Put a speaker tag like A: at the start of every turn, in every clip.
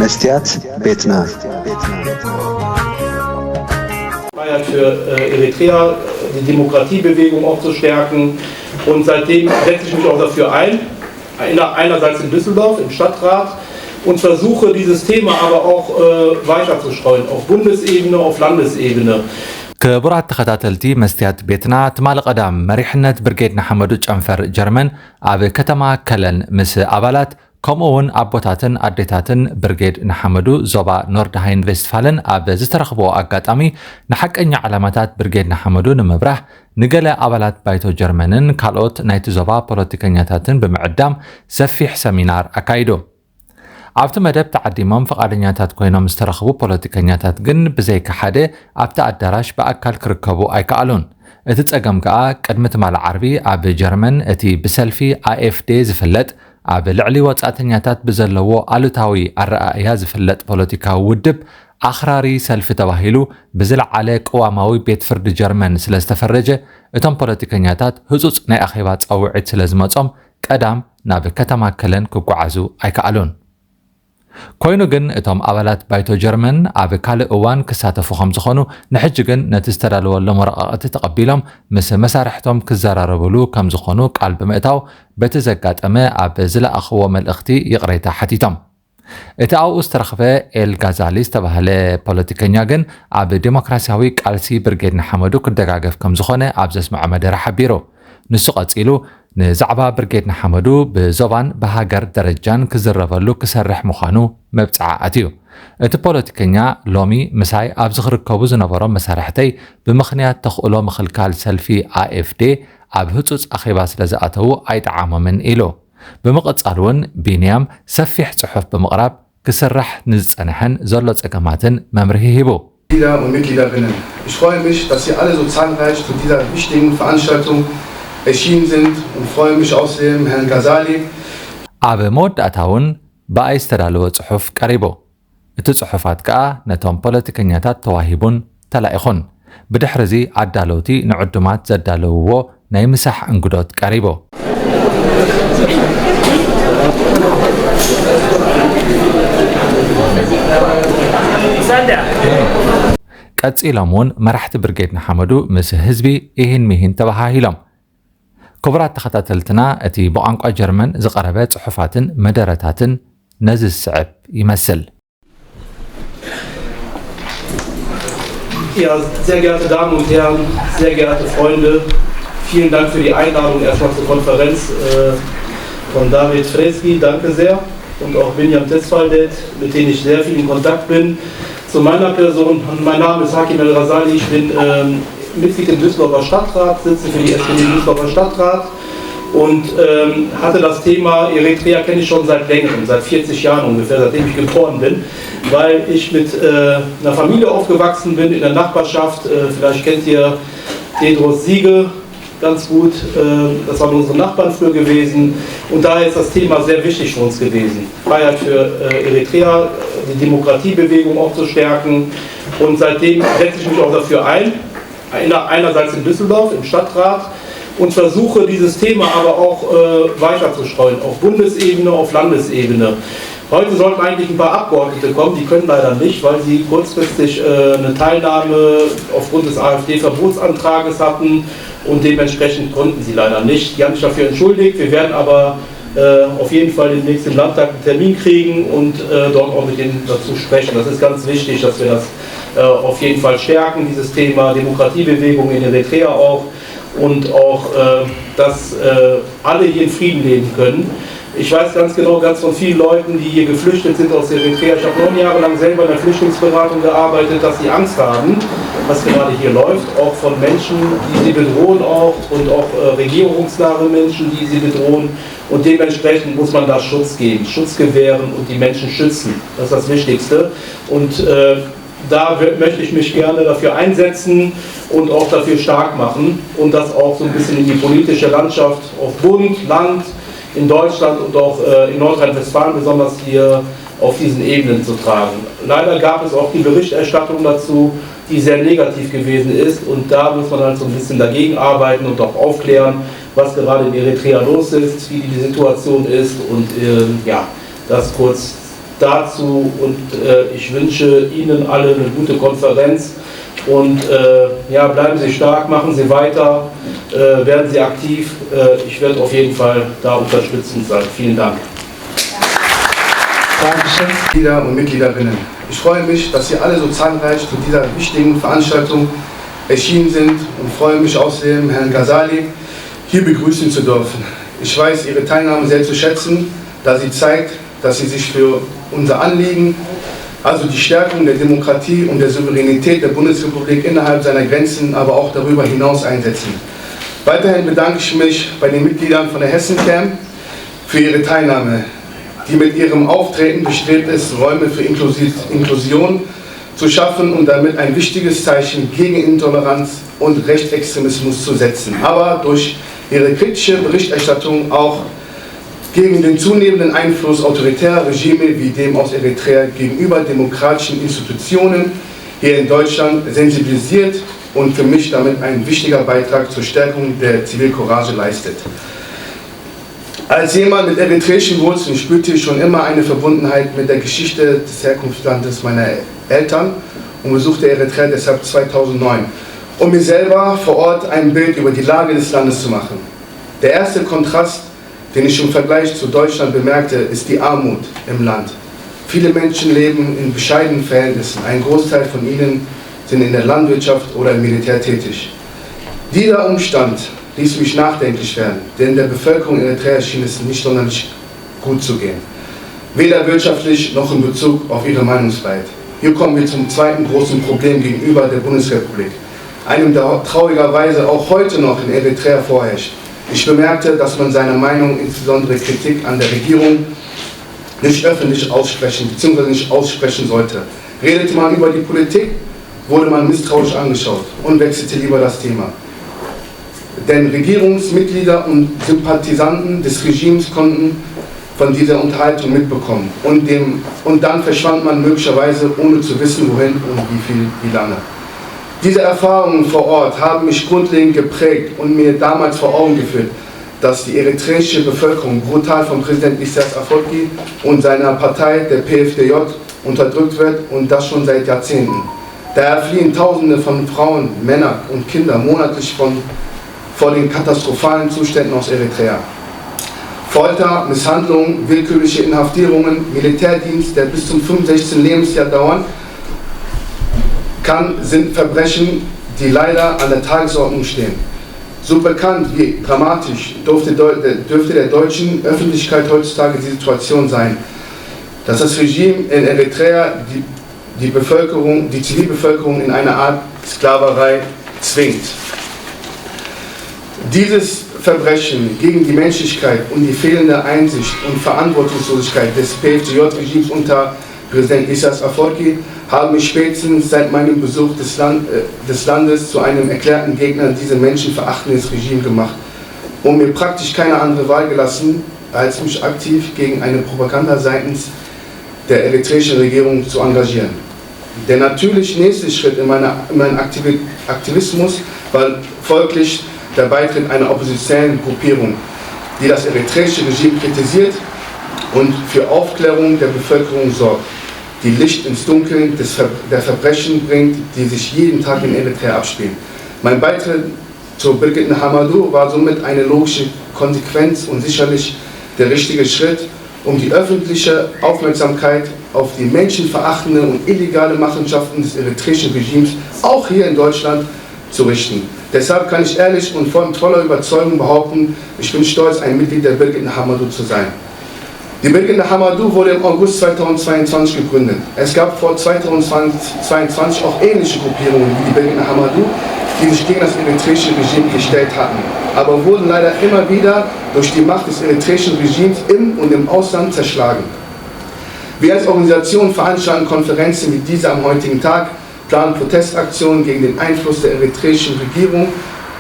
A: መስትያት ቤትና
B: für Eritrea die Demokratiebewegung auch zu stärken und seitdem setze ich mich auch dafür ein, einerseits in Düsseldorf im Stadtrat und versuche dieses Thema aber auch weiter zu streuen, auf Bundesebene, auf Landesebene.
C: كبرات تخطاتلتي مستيات بيتنا تمال قدام مريحنت برغيدنا حمدو ጨንፈር ጀርመን ኣብ ከተማ ከለን ምስ ኣባላት ከምኡውን ኣቦታትን ኣዴታትን ብርጌድ ንሓመዱ ዞባ ኖርድሃይን ቬስትፋልን ኣብ ዝተረኽቦ ኣጋጣሚ ንሓቀኛ ዓላማታት ብርጌድ ንሓመዱ ንምብራህ ንገለ ኣባላት ባይቶ ጀርመንን ካልኦት ናይቲ ዞባ ፖለቲከኛታትን ብምዕዳም ሰፊሕ ሰሚናር ኣካይዶ ኣብቲ መደብ ተዓዲሞም ፈቃደኛታት ኮይኖም ዝተረኽቡ ፖለቲከኛታት ግን ብዘይካ ሓደ ኣብቲ ኣዳራሽ ብኣካል ክርከቡ ኣይከኣሉን እቲ ጸገም ከዓ ቅድሚ ትማል ዓርቢ ኣብ ጀርመን እቲ ብሰልፊ AfD ዝፍለጥ ኣብ ልዕሊ ወጻእተኛታት ብዘለዎ ኣሉታዊ ኣረኣእያ ዝፍለጥ ፖለቲካዊ ውድብ ኣኽራሪ ሰልፊ ተባሂሉ ብዝለዓለ ቅዋማዊ ቤት ፍርዲ ጀርመን ስለ ዝተፈረጀ እቶም ፖለቲከኛታት ህጹጽ ናይ ኣኼባ ጻውዒት ስለ ዝመጾም ቀዳም ናብ ከተማ ከለን ክጓዓዙ ኣይከኣሉን ኮይኑ ግን እቶም ኣባላት ባይቶ ጀርመን ኣብ ካልእ እዋን ክሳተፉ ከም ዝኾኑ ንሕጂ ግን ነቲ ዝተዳለወሎም ወረቓቕቲ ተቐቢሎም ምስ መሳርሕቶም ክዘራረብሉ ከም ዝኾኑ ቃል ብምእታው በቲ ዘጋጠመ ኣብ ዝለኣኽዎ መልእኽቲ ይቕሬታ ሓቲቶም እቲ ኣብኡ ዝተረኽበ ኤል ጋዛሊ ዝተባህለ ፖለቲከኛ ግን ኣብ ዲሞክራሲያዊ ቃልሲ ብርጌድ ንሓመዱ ክደጋገፍ ከም ዝኾነ ኣብ ዘስምዖ መደረ ሓቢሩ ንሱ ቀፂሉ ንዛዕባ ብርጌድ ንሓመዱ ብዞባን ብሃገር ደረጃን ክዝረበሉ ክሰርሕ ምዃኑ መብፅዓት እዩ እቲ ፖለቲከኛ ሎሚ ምሳይ ኣብ ዝኽርከቡ ዝነበሮም መሳርሕተይ ብምኽንያት ተኽእሎ ምኽልካል ሰልፊ AfD ኣብ ህፁፅ ኣኼባ ስለ ዝኣተዉ ኣይጠዓሞምን ኢሉ ብምቕጻል እውን ቢንያም ሰፊሕ ጽሑፍ ብምቕራብ ክስራሕ ንዝጸንሐን ዘሎ ጸገማትን መምርሂ ሂቡ
D: Mitglieder und Mitgliederinnen. Ich freue mich, dass Sie alle so zahlreich zu dieser wichtigen Veranstaltung erschienen sind und freue mich außerdem Herrn Ghazali.
C: ኣብ መወዳእታውን ብኣይ ዝተዳለወ ጽሑፍ ቀሪቡ እቲ ጽሑፋት ከዓ ነቶም ፖለቲከኛታት ተዋሂቡን ተላኢኹን ብድሕሪዚ ዓዳለውቲ ንዕዱማት ዘዳለውዎ ናይ ምሳሕ እንግዶት ቀሪቡ ቀፂሎም እውን መራሕቲ ብርጌድ ንሓመዱ ምስ ህዝቢ ይህን ሚሂን ተባሂሎም ክቡራት ተኸታተልትና እቲ ብቋንቋ ጀርመን ዝቐረበ ጽሑፋትን መደረታትን ነዚ ዝስዕብ ይመስል
B: Ja, sehr geehrte Damen und Herren, sehr geehrte Freunde, vielen Dank für die Einladung erstmal zur Konferenz von David Freski, danke sehr. Und auch Binjam Tesfaldet, mit denen ich sehr viel in Kontakt bin. Zu meiner Person, mein Name ist Hakim El-Ghazali, ich bin Mitglied im Düsseldorfer Stadtrat, sitze für die SPD im Düsseldorfer Stadtrat und hatte das Thema Eritrea kenne ich schon seit längerem, seit 40 Jahren ungefähr, seitdem ich geboren bin, weil ich mit einer Familie aufgewachsen bin in der Nachbarschaft, vielleicht kennt ihr Tedros Siege ganz gut, das waren unsere Nachbarn früher gewesen und daher ist das Thema sehr wichtig für uns gewesen. Freiheit für Eritrea, die Demokratiebewegung auch zu stärken und seitdem setze ich mich auch dafür ein, einerseits in Düsseldorf im Stadtrat und versuche dieses Thema aber auch weiter zu streuen, auf Bundesebene, auf Landesebene. Heute sollten eigentlich ein paar Abgeordnete kommen, die können leider nicht, weil sie kurzfristig eine Teilnahme aufgrund des AfD-Verbotsantrages hatten und dementsprechend konnten sie leider nicht. Die haben sich dafür entschuldigt, wir werden aber auf jeden Fall demnächst im Landtag einen Termin kriegen und dort auch mit denen dazu sprechen. Das ist ganz wichtig, dass wir das auf jeden Fall stärken, dieses Thema Demokratiebewegung in Eritrea auch und auch, dass alle hier in Frieden leben können. Ich weiß ganz genau, ganz von vielen Leuten, die hier geflüchtet sind aus Eritrea, ich habe 9 Jahre lang selber in der Flüchtlingsberatung gearbeitet, dass sie Angst haben, was gerade hier läuft, auch von Menschen, die sie bedrohen auch und auch regierungsnahe Menschen, die sie bedrohen und dementsprechend muss man da Schutz geben, Schutz gewähren und die Menschen schützen, das ist das Wichtigste und da möchte ich mich gerne dafür einsetzen und auch dafür stark machen und das auch so ein bisschen in die politische Landschaft auf Bund, Land, in Deutschland und auch in Nordrhein-Westfalen besonders hier auf diesen Ebenen zu tragen. Leider gab es auch die Berichterstattung dazu, die sehr negativ gewesen ist und da muss man halt so ein bisschen dagegen arbeiten und auch aufklären, was gerade in Eritrea los ist, wie die Situation ist und ja, das kurz dazu und ich wünsche Ihnen alle eine gute Konferenz und ja, bleiben Sie stark, machen Sie weiter, werden Sie aktiv. Ich werde auf jeden Fall da unterstützend sein. Vielen Dank.
D: Dankeschön, Mitglieder und Mitgliederinnen. Ich freue mich, dass Sie alle so zahlreich zu dieser wichtigen Veranstaltung erschienen sind und freue mich außerdem, Herrn Ghazali hier begrüßen zu dürfen. Ich weiß Ihre Teilnahme sehr zu schätzen, da sie zeigt, dass Sie sich für unser Anliegen, also die Stärkung der Demokratie und der Souveränität der Bundesrepublik innerhalb seiner Grenzen, aber auch darüber hinaus einsetzen. Weiterhin bedanke ich mich bei den Mitgliedern von der Hessen-Camp für ihre Teilnahme, die mit ihrem Auftreten bestrebt ist, Räume für Inklusion zu schaffen und damit ein wichtiges Zeichen gegen Intoleranz und Rechtsextremismus zu setzen, aber durch ihre kritische Berichterstattung auch gegen den zunehmenden Einfluss autoritärer Regime wie dem aus Eritrea gegenüber demokratischen Institutionen hier in Deutschland sensibilisiert und für mich damit ein wichtiger Beitrag zur Stärkung der Zivilcourage leistet. Als jemand mit eritreischen Wurzeln spürte ich schon immer eine Verbundenheit mit der Geschichte des Herkunftslandes meiner Eltern und besuchte Eritrea deshalb 2009, um mir selber vor Ort ein Bild über die Lage des Landes zu machen. Der erste Kontrast, den ich im Vergleich zu Deutschland bemerkte, ist die Armut im Land. Viele Menschen leben in bescheidenen Verhältnissen. Ein Großteil von ihnen sind in der Landwirtschaft oder im Militär tätig. Dieser Umstand ließ mich nachdenklich werden, denn der Bevölkerung in Eritrea schien es nicht sonderlich gut zu gehen. Weder wirtschaftlich noch in Bezug auf ihre Meinungsfreiheit. Hier kommen wir zum zweiten großen Problem gegenüber der Bundesrepublik, einem, der traurigerweise auch heute noch in Eritrea vorherrscht. Ich bemerkte, dass man seine Meinung, insbesondere Kritik an der Regierung, nicht öffentlich aussprechen bzw. nicht aussprechen sollte. Redete man über die Politik, wurde man misstrauisch angeschaut und wechselte lieber das Thema. Denn Regierungsmitglieder und Sympathisanten des Regimes konnten von dieser Unterhaltung mitbekommen und dann verschwand man möglicherweise, ohne zu wissen, wohin und wie lange. Diese Erfahrungen vor Ort haben mich grundlegend geprägt und mir damals vor Augen geführt, dass die eritreische Bevölkerung brutal von Präsident Isaias Afwerki und seiner Partei, der PFDJ, unterdrückt wird und das schon seit Jahrzehnten. Daher fliehen Tausende von Frauen, Männern und Kindern monatlich vor den katastrophalen Zuständen aus Eritrea. Folter, Misshandlungen, willkürliche Inhaftierungen, Militärdienst, der bis zum 65. Lebensjahr dauern kann, sind Verbrechen, die leider an der Tagesordnung stehen. So bekannt wie dramatisch dürfte der deutschen Öffentlichkeit heutzutage die Situation sein, dass das Regime in Eritrea die Zivilbevölkerung in eine Art Sklaverei zwingt. Dieses Verbrechen gegen die Menschlichkeit und die fehlende Einsicht und Verantwortungslosigkeit des PFDJ-Regimes unter Präsident Isaias Afwerki haben mich spätestens seit meinem Besuch des Landes zu einem erklärten Gegner dieses menschenverachtendes Regime gemacht und mir praktisch keine andere Wahl gelassen, als mich aktiv gegen eine Propaganda seitens der eritreischen Regierung zu engagieren. Der natürlich nächste Schritt in meinem Aktivismus war folglich der Beitritt einer oppositionellen Gruppierung, die das eritreische Regime kritisiert und für Aufklärung der Bevölkerung sorgt, die Licht ins Dunkeln der Verbrechen bringt, die sich jeden Tag in Eritrea abspielen. Mein Beitritt zur Birgit Nahamadour war somit eine logische Konsequenz und sicherlich der richtige Schritt, um die öffentliche Aufmerksamkeit auf die menschenverachtende und illegale Machenschaften des eritreischen Regimes auch hier in Deutschland zu richten. Deshalb kann ich ehrlich und voller Überzeugung behaupten, ich bin stolz, ein Mitglied der Birgit Nahamadour zu sein. Die Birgit Nahamadour wurde im August 2022 gegründet. Es gab vor 2022 auch ähnliche Gruppierungen wie die Birgit Nahamadour, die sich gegen das eritreische Regime gestellt hatten, aber wurden leider immer wieder durch die Macht des eritreischen Regimes im und im Ausland zerschlagen. Wir als Organisation veranstalten Konferenzen wie diese am heutigen Tag, planen Protestaktionen gegen den Einfluss der eritreischen Regierung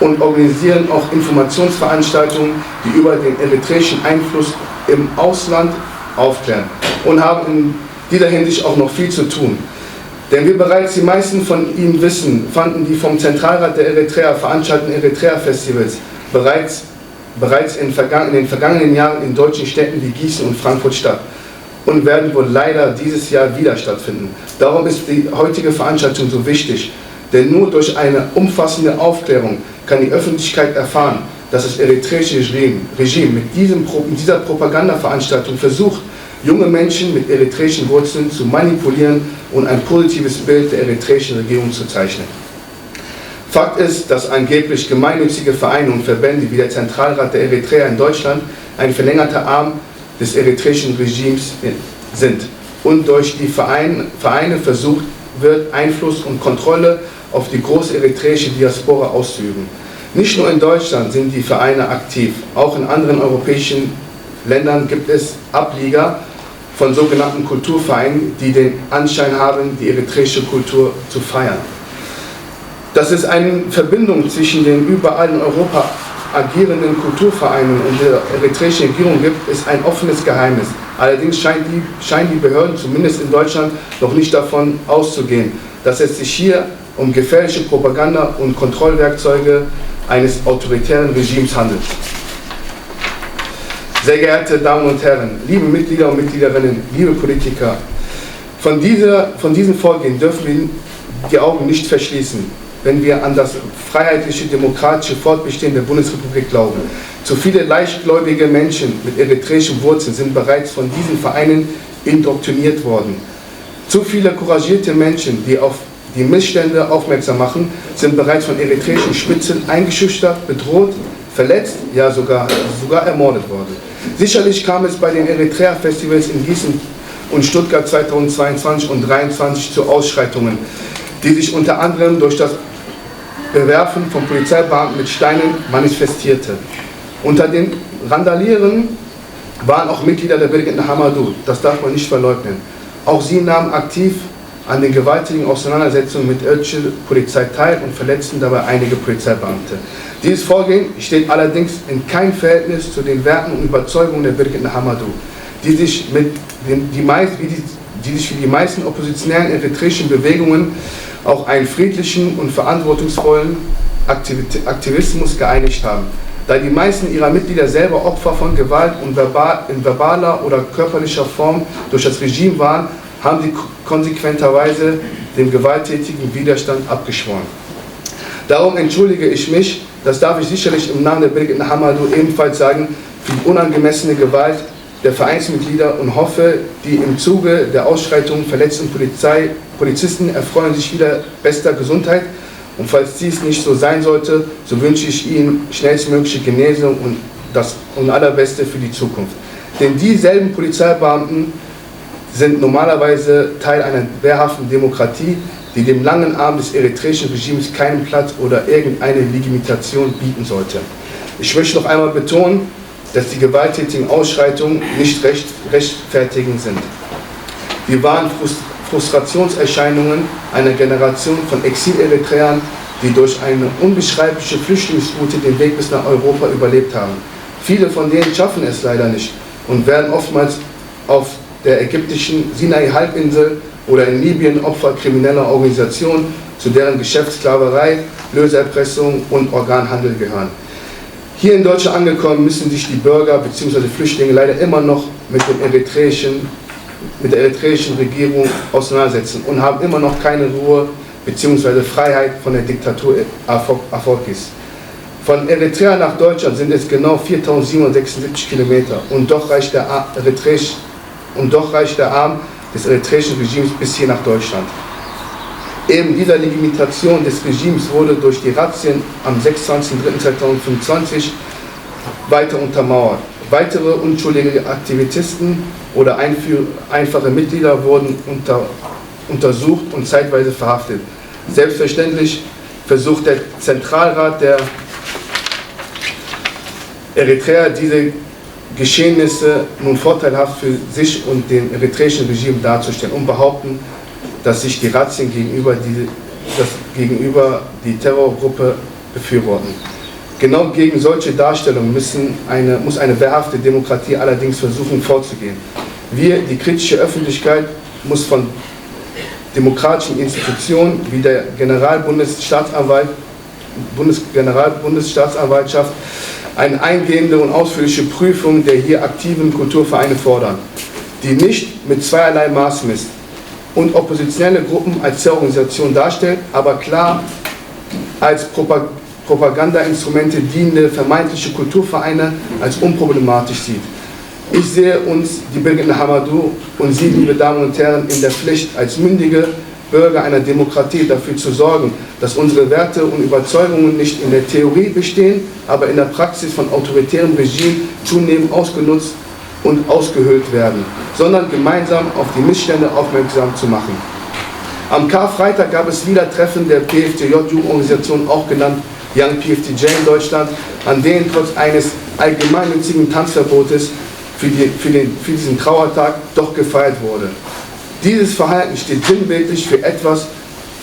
D: und organisieren auch Informationsveranstaltungen, die über den eritreischen Einfluss im Ausland aufklären und haben in dieser Hinsicht auch noch viel zu tun. Denn wie bereits die meisten von Ihnen wissen, fanden die vom Zentralrat der Eritrea veranstalteten Eritrea-Festivals bereits in den vergangenen Jahren in deutschen Städten wie Gießen und Frankfurt statt. und werden wohl leider dieses Jahr wieder stattfinden. Darum ist die heutige Veranstaltung so wichtig, denn nur durch eine umfassende Aufklärung kann die Öffentlichkeit erfahren, dass das eritreische Regime mit dieser Propagandaveranstaltung versucht, junge Menschen mit eritreischen Wurzeln zu manipulieren und ein positives Bild der eritreischen Regierung zu zeichnen. Fakt ist, dass angeblich gemeinnützige Vereine und Verbände wie der Zentralrat der Eritreer in Deutschland ein verlängerter Arm des eritreischen Regimes sind und durch die Vereine versucht wird, Einfluss und Kontrolle auf die große eritreische Diaspora auszuüben. Nicht nur in Deutschland sind die Vereine aktiv, auch in anderen europäischen Ländern gibt es Ableger von sogenannten Kulturvereinen, die den Anschein haben, die eritreische Kultur zu feiern. Dass es eine Verbindung zwischen den überall in Europa agierenden Kulturvereinen und der eritreischen Regierung gibt, ist ein offenes Geheimnis. Allerdings scheinen die Behörden, zumindest in Deutschland, noch nicht davon auszugehen, dass es sich hier um gefährliche Propaganda- und Kontrollwerkzeuge eines autoritären Regimes handelt. Sehr geehrte Damen und Herren, liebe Mitglieder und Mitgliederinnen, liebe Politiker, von diesem Vorgehen dürfen wir die Augen nicht verschließen, wenn wir an das freiheitliche, demokratische Fortbestehen der Bundesrepublik glauben. Zu viele leichtgläubige Menschen mit eritreischen Wurzeln sind bereits von diesen Vereinen indoktriniert worden. Zu viele couragierte Menschen, die auf die Missstände aufmerksam machen, sind bereits von eritreischen Spitzen eingeschüchtert, bedroht, verletzt, ja sogar ermordet worden. Sicherlich kam es bei den Eritrea-Festivals in Gießen und Stuttgart 2022 und 2023 zu Ausschreitungen, die sich unter anderem durch das Bewerfen von Polizeibeamten mit Steinen manifestierte. Unter den Randalieren waren auch Mitglieder der Birgit Nahamadoul, das darf man nicht verleugnen. Auch sie nahmen aktiv an den gewaltigen Auseinandersetzungen mit Öcalan Polizei teil und verletzten dabei einige Polizeibeamte. Dieses Vorgehen steht allerdings in keinem Verhältnis zu den Werten und Überzeugungen der Birgit Nahamadoul, die sich für die meisten oppositionellen eritreischen Bewegungen auch einen friedlichen und verantwortungsvollen Aktivismus geeinigt haben. Da die meisten ihrer Mitglieder selber Opfer von Gewalt in verbaler oder körperlicher Form durch das Regime waren, haben sie konsequenterweise dem gewalttätigen Widerstand abgeschworen. Darum entschuldige ich mich, das darf ich sicherlich im Namen der Birgit Nahamadoul ebenfalls sagen, für die unangemessene Gewalt der Vereinsmitglieder und hoffe, die im Zuge der Ausschreitungen verletzten Polizisten erfreuen sich wieder bester Gesundheit. Und falls dies nicht so sein sollte, so wünsche ich Ihnen schnellstmögliche Genesung und das Allerbeste für die Zukunft. Denn dieselben Polizeibeamten sind normalerweise Teil einer wehrhaften Demokratie, die dem langen Arm des eritreischen Regimes keinen Platz oder irgendeine Legitimation bieten sollte. Ich möchte noch einmal betonen, dass die gewalttätigen Ausschreitungen nicht rechtfertigend sind. Die wahren Frustrationserscheinungen einer Generation von Exil-Eritreern, die durch eine unbeschreibliche Flüchtlingsroute den Weg bis nach Europa überlebt haben. Viele von denen schaffen es leider nicht und werden oftmals auf der ägyptischen Sinai-Halbinsel oder in Libyen Opfer krimineller Organisationen, zu deren Geschäftssklaverei, Löseerpressung und Organhandel gehören. Hier in Deutschland angekommen, müssen sich die Bürger bzw. Flüchtlinge leider immer noch mit der eritreischen Regierung auseinandersetzen und haben immer noch keine Ruhe bzw. Freiheit von der Diktatur Afwerkis. Von Eritrea nach Deutschland sind es genau 4.776 Kilometer und doch reicht der Arm des eritreischen Regimes bis hier nach Deutschland. Eben dieser Legitimation des Regimes wurde durch die Razzien am 26.03.2025 weiter untermauert. Weitere unschuldige Aktivisten oder einfache Mitglieder wurden untersucht und zeitweise verhaftet. Selbstverständlich versucht der Zentralrat der Eritreer diese Geschehnisse nun vorteilhaft für sich und den eritreischen Regime darzustellen und behaupten, dass sich die Razzien gegenüber die Terrorgruppe befürworten. Genau gegen solche Darstellungen muss eine wehrhafte Demokratie allerdings versuchen vorzugehen. Die kritische Öffentlichkeit, muss von demokratischen Institutionen wie der die nicht mit zweierlei Maß misst und oppositionelle Gruppen als Terrororganisation darstellt, aber klar als Propagandainstrumente dienende vermeintliche Kulturvereine als unproblematisch sieht. Ich sehe uns, die Birgit Nahamadoux und Sie, liebe Damen und Herren, in der Pflicht, als mündige Bürger einer Demokratie dafür zu sorgen, dass unsere Werte und Überzeugungen nicht in der Theorie bestehen, aber in der Praxis von autoritären Regimen zunehmend ausgenutzt und ausgehöhlt werden, sondern gemeinsam auf die Missstände aufmerksam zu machen. Am Karfreitag gab es wieder Treffen der PFTJ-Jugendorganisation, auch genannt Young PFTJ in Deutschland, an denen trotz eines allgemeinnützigen Tanzverbotes für diesen Trauertag doch gefeiert wurde. Dieses Verhalten steht sinnbildlich für etwas,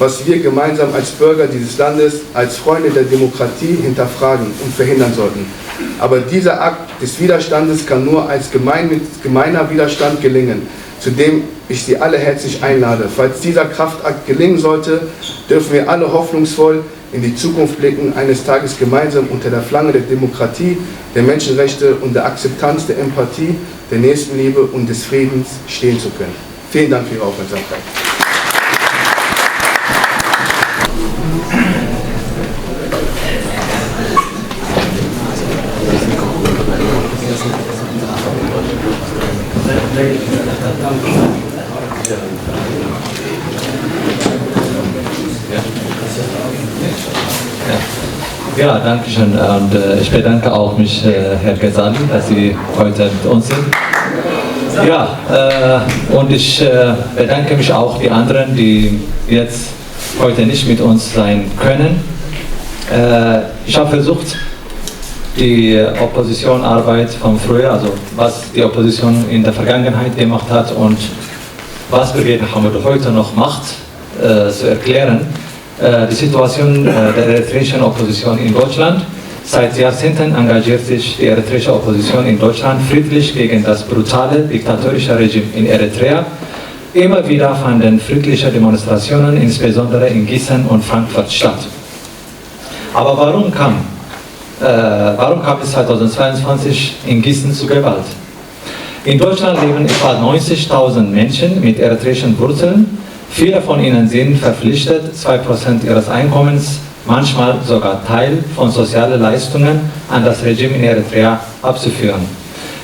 D: was wir gemeinsam als Bürger dieses Landes, als Freunde der Demokratie hinterfragen und verhindern sollten. Aber dieser Akt des Widerstandes kann nur als gemeiner Widerstand gelingen, zu dem ich Sie alle herzlich einlade. Falls dieser Kraftakt gelingen sollte, dürfen wir alle hoffnungsvoll in die Zukunft blicken, eines Tages gemeinsam unter der Flagge der Demokratie, der Menschenrechte und der Akzeptanz der Empathie, der Nächstenliebe und des Friedens stehen zu können. Vielen Dank für Ihre Aufmerksamkeit.
C: Ja, danke schön. Und ich bedanke auch mich, Herr Ghazali, dass Sie heute mit uns sind. Ja, und ich bedanke mich auch die anderen, die jetzt heute nicht mit uns sein können. Ich habe versucht, die Oppositionarbeit von früher, also was die Opposition in der Vergangenheit gemacht hat und was Birgit Nahamadoux heute noch macht, zu erklären. Die Situation der eritreischen Opposition in Deutschland. Seit Jahrzehnten engagiert sich die eritreische Opposition in Deutschland friedlich gegen das brutale diktatorische Regime in Eritrea. Immer wieder fanden friedliche Demonstrationen, insbesondere in Gießen und Frankfurt, statt. Aber warum kam es 2022 in Gießen zu Gewalt? In Deutschland leben etwa 90.000 Menschen mit eritreischen Wurzeln. Viele von ihnen sind verpflichtet, 2% ihres Einkommens, manchmal sogar Teil von sozialen Leistungen an das Regime in Eritrea abzuführen.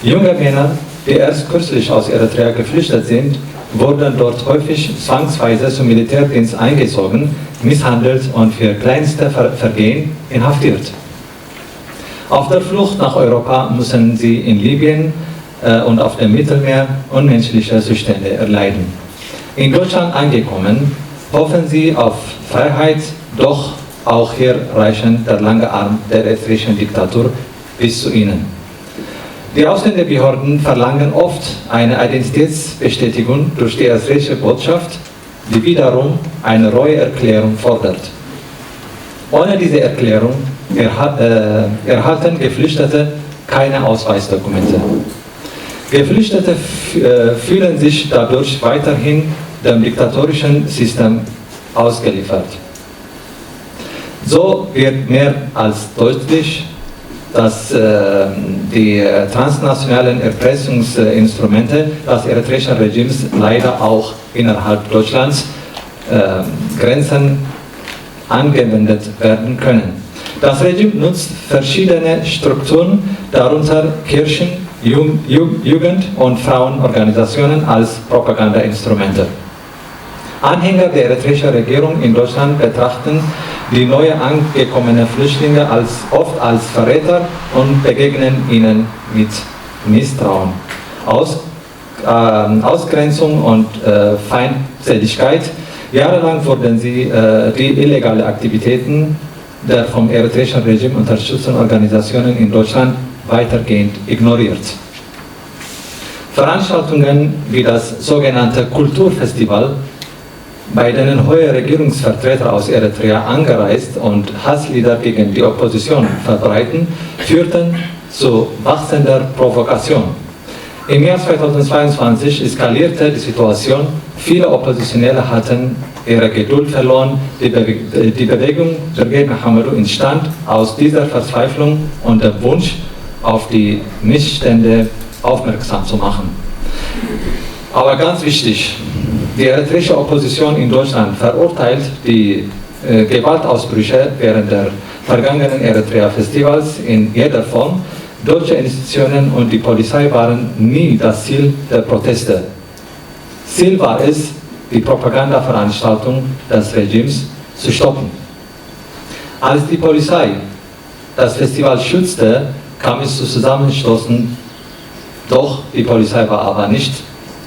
C: Junge Männer, die erst kürzlich aus Eritrea geflüchtet sind, wurden dort häufig zwangsweise zum Militärdienst eingezogen, misshandelt und für kleinste Vergehen inhaftiert. Auf der Flucht nach Europa müssen sie in Libyen und auf dem Mittelmeer unmenschliche Zustände erleiden. In Deutschland angekommen, hoffen sie auf Freiheit, doch auch hier reichen der lange Arm der eritreischen Diktatur bis zu ihnen. Die Ausländerbehörden verlangen oft eine Identitätsbestätigung durch die eritreische Botschaft, die wiederum eine Reueerklärung fordert. Ohne diese Erklärung erhalten Geflüchtete keine Ausweisdokumente. Geflüchtete fühlen sich dadurch weiterhin dem diktatorischen System ausgeliefert. So wird mehr als deutlich, dass die transnationalen Erpressungsinstrumente des eritreischen Regimes leider auch innerhalb Deutschlands Grenzen angewendet werden können. Das Regime nutzt verschiedene Strukturen, darunter Kirchen, Jugend- und Frauenorganisationen als Propagandainstrumente. Anhänger der eritreischen Regierung in Deutschland betrachten die neu angekommenen Flüchtlinge oft als Verräter und begegnen ihnen mit Misstrauen, Ausgrenzung und Feindseligkeit. Jahrelang wurden die illegalen Aktivitäten der vom eritreischen Regime unterstützten Organisationen in Deutschland weitergehend ignoriert. Veranstaltungen wie das sogenannte Kulturfestival, bei denen hohe Regierungsvertreter aus Eritrea angereist und Hasslieder gegen die Opposition verbreiten, führten zu wachsender Provokation. Im Jahr 2022 eskalierte die Situation. Viele Oppositionelle hatten ihre Geduld verloren. Die Bewegung Birgit Nahamadoux entstand aus dieser Verzweiflung und dem Wunsch, auf die Missstände aufmerksam zu machen. Aber ganz wichtig, die eritreische Opposition in Deutschland verurteilt die Gewaltausbrüche während der vergangenen Eritrea-Festivals in jeder Form. Deutsche Institutionen und die Polizei waren nie das Ziel der Proteste. Ziel war es, die Propagandaveranstaltung des Regimes zu stoppen. Als die Polizei das Festival schützte, kam es zu Zusammenstoßen, doch die Polizei war aber nicht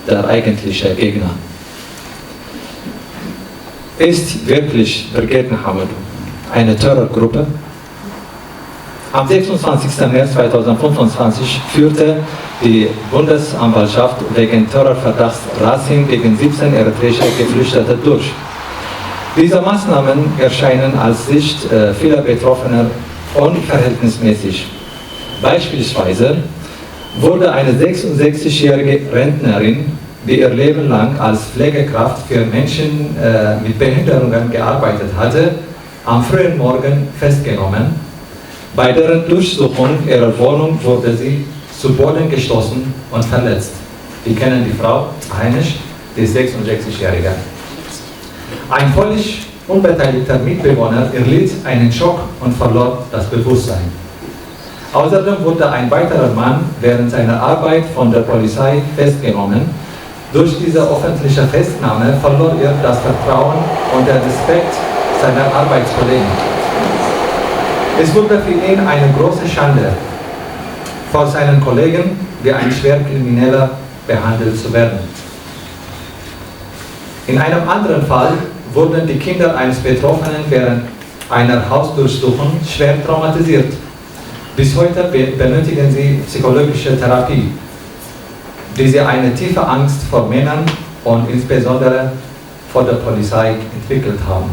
C: der eigentliche Gegner. Ist wirklich Brigade Nahamedou eine Terrorgruppe? Am 26. März 2025 führte die Bundesanwaltschaft wegen Terrorverdachts Razzien gegen 17 eritreische Geflüchtete durch. Diese Maßnahmen erscheinen aus Sicht vieler Betroffener unverhältnismäßig. Beispielsweise wurde eine 66-jährige Rentnerin, die ihr Leben lang als Pflegekraft für Menschen mit Behinderungen gearbeitet hatte, am frühen Morgen festgenommen. Bei deren Durchsuchung ihrer Wohnung wurde sie zu Boden gestoßen und verletzt. Wir kennen die Frau Heinisch, die ist 66-Jährige. Ein völlig unbeteiligter Mitbewohner erlitt einen Schock und verlor das Bewusstsein. Außerdem wurde ein weiterer Mann während seiner Arbeit von der Polizei festgenommen. Durch diese öffentliche Festnahme verlor er das Vertrauen und den Respekt seiner Arbeitskollegen. Es wurde für ihn eine große Schande, vor seinen Kollegen wie ein Schwerkrimineller behandelt zu werden. In einem anderen Fall wurden die Kinder eines Betroffenen während einer Hausdurchsuchung schwer traumatisiert. Bis heute benötigen sie psychologische Therapie, die sie eine tiefe Angst vor Männern und insbesondere vor der Polizei entwickelt haben.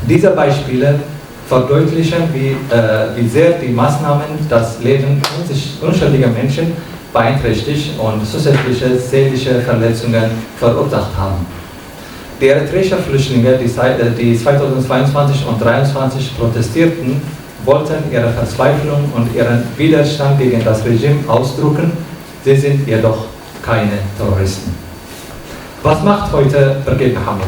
C: Diese Beispiele verdeutlichen, wie sehr die Maßnahmen das Leben unschuldiger Menschen beeinträchtigt und zusätzliche seelische Verletzungen verursacht haben. Die eritreischen Flüchtlinge, die 2022 und 2023 protestierten, wollten ihre Verzweiflung und ihren Widerstand gegen das Regime ausdrücken. Sie sind jedoch keine Terroristen. Was macht heute Brigade Nahamedou?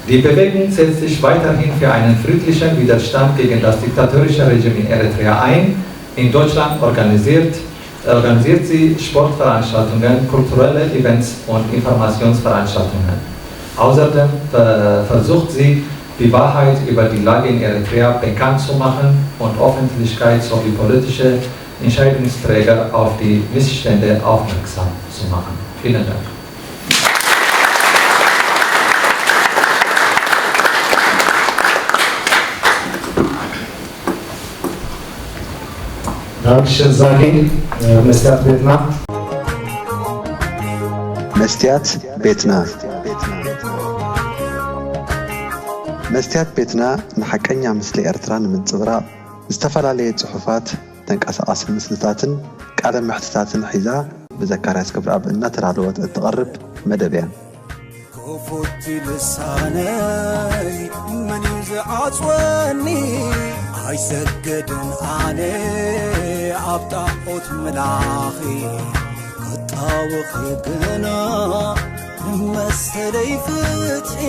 C: Die Bewegung setzt sich weiterhin für einen friedlichen Widerstand gegen das diktatorische Regime in Eritrea ein. In Deutschland organisiert sie Sportveranstaltungen, kulturelle Events und Informationsveranstaltungen. Außerdem versucht sie, die Wahrheit über die Lage in Eritrea bekannt zu machen und Öffentlichkeit sowie politische Entscheidungsträger auf die Missstände aufmerksam zu machen. Vielen Dank.
B: Dankeschön, Sagi. Mestiat Betna.
A: Mestiat Betna. መስትያት ቤትና ንሓቀኛ ምስሊ ኤርትራ ንምንጽብራቕ ዝተፈላለየ ጽሑፋት ተንቀሳቐሲ ምስልታትን ቃለ መሕትታትን ሒዛ ብዘካርያስ ክብረኣብ እናተዳለወት እትቐርብ መደብ እያ ክፉቲ ልሳነይ መን እዩ ዝዓፅወኒ ኣይሰገድን ኣነ ኣብ ጣዖት መላኺ ክጣወኺ ግና ንመሰለይ ፍትሒ